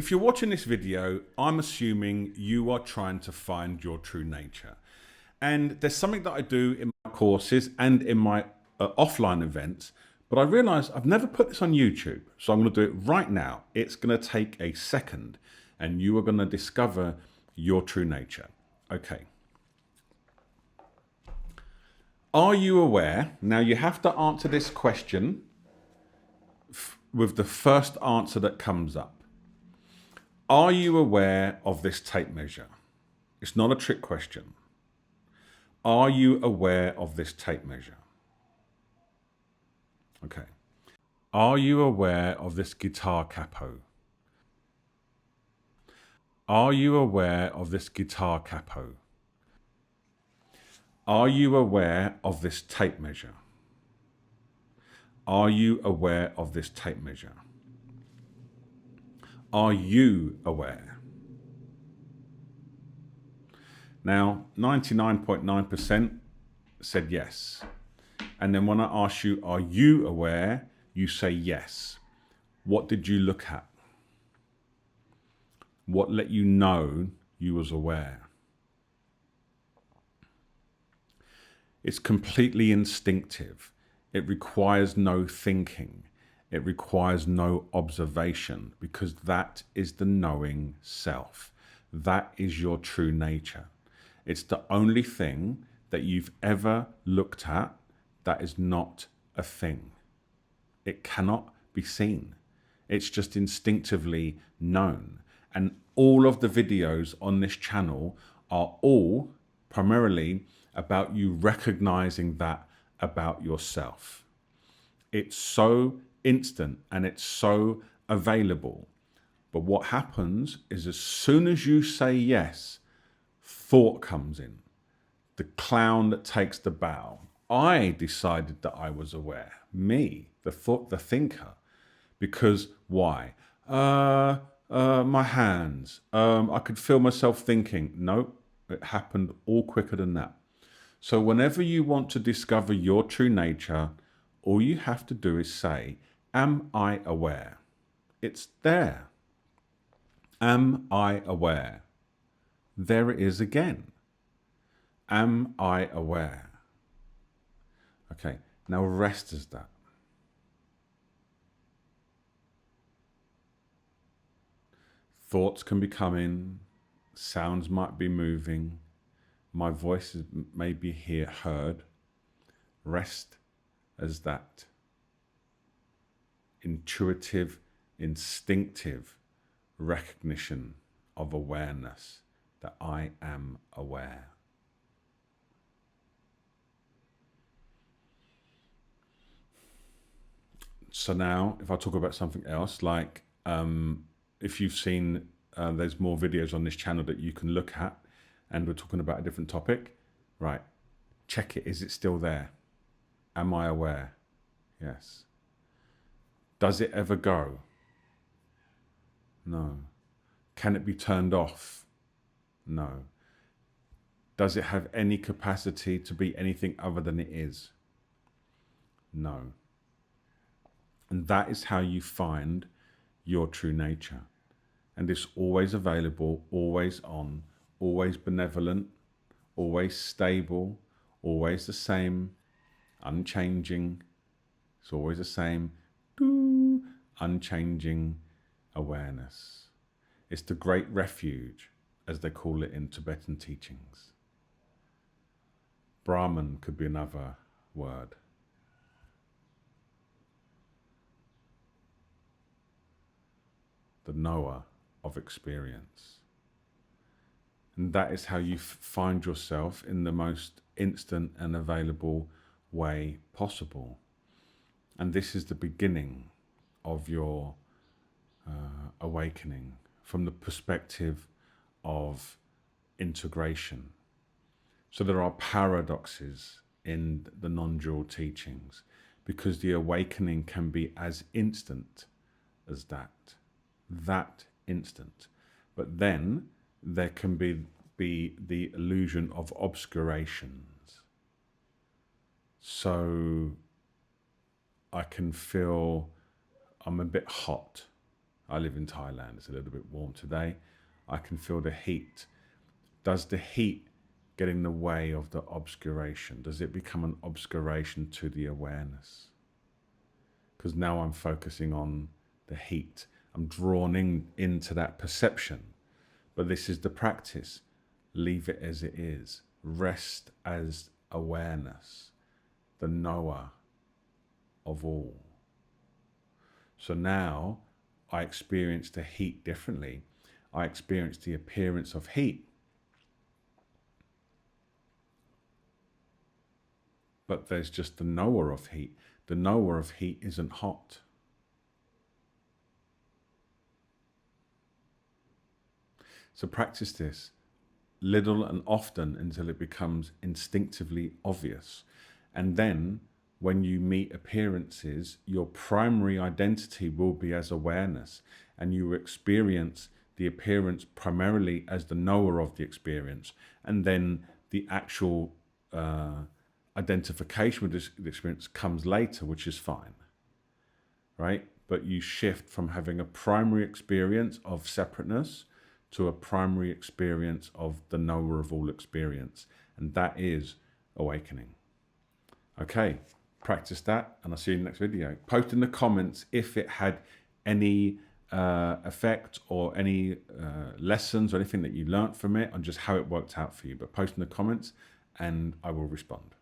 If you're watching this video, I'm assuming you are trying to find your true nature. And there's something that I do in my courses and in my offline events, but I realize I've never put this on YouTube. So I'm going to do it right now. It's going to take a second and you are going to discover your true nature. Okay. Are you aware? Now you have to answer this question with the first answer that comes up. Are you aware of this tape measure? It's not a trick question. Are you aware of this tape measure? Okay. Are you aware of this guitar capo? Are you aware of this guitar capo? Are you aware of this tape measure? Are you aware of this tape measure? Are you aware? Now, 99.9% said yes. And then when I ask you, are you aware? You say yes. What did you look at? What let you know you was aware? It's completely instinctive. It requires no thinking. It requires no observation, because that is the knowing self. That is your true nature. It's the only thing that you've ever looked at that is not a thing. It cannot be seen. It's just instinctively known. And all of the videos on this channel are all primarily about you recognizing that about yourself. It's so instant and it's so available. But what happens is as soon as you say yes, thought comes in. The clown that takes the bow. I decided that I was aware. Me, the thinker. Because why? My hands. I could feel myself thinking. Nope, it happened all quicker than that. So whenever you want to discover your true nature, all you have to do is say, am I aware? It's there. Am I aware? There it is again. Am I aware? Okay, now rest as that. Thoughts can be coming, sounds might be moving, my voice may be heard. Rest as that. Intuitive, instinctive recognition of awareness that I am aware. So now, if I talk about something else, like if you've seen, there's more videos on this channel that you can look at, and we're talking about a different topic, right? Check it. Is it still there? Am I aware? Yes. Does it ever go? No. Can it be turned off? No. Does it have any capacity to be anything other than it is? No. And that is how you find your true nature. And it's always available, always on, always benevolent, always stable, always the same, unchanging. It's always the same, unchanging awareness. It's the great refuge, as they call it in Tibetan teachings. Brahman could be another word. The knower of experience. And that is how you find yourself in the most instant and available way possible. And this is the beginning of your awakening from the perspective of integration. So there are paradoxes in the non-dual teachings, because the awakening can be as instant as that instant. But then there can be the illusion of obscurations. So I can feel I'm a bit hot. I live in Thailand. It's a little bit warm today. I can feel the heat. Does the heat get in the way of the obscuration? Does it become an obscuration to the awareness? Because now I'm focusing on the heat. I'm drawn into that perception. But this is the practice. Leave it as it is. Rest as awareness, the knower of all. So now I experience the heat differently. I experience the appearance of heat. But there's just the knower of heat. The knower of heat isn't hot. So practice this little and often until it becomes instinctively obvious. And then when you meet appearances, your primary identity will be as awareness, and you experience the appearance primarily as the knower of the experience, and then the actual identification with the experience comes later, which is fine, right? But you shift from having a primary experience of separateness to a primary experience of the knower of all experience, and that is awakening. Okay, practice that, and I'll see you in the next video. Post in the comments if it had any effect or any lessons or anything that you learnt from it, and just how it worked out for you. But post in the comments and I will respond.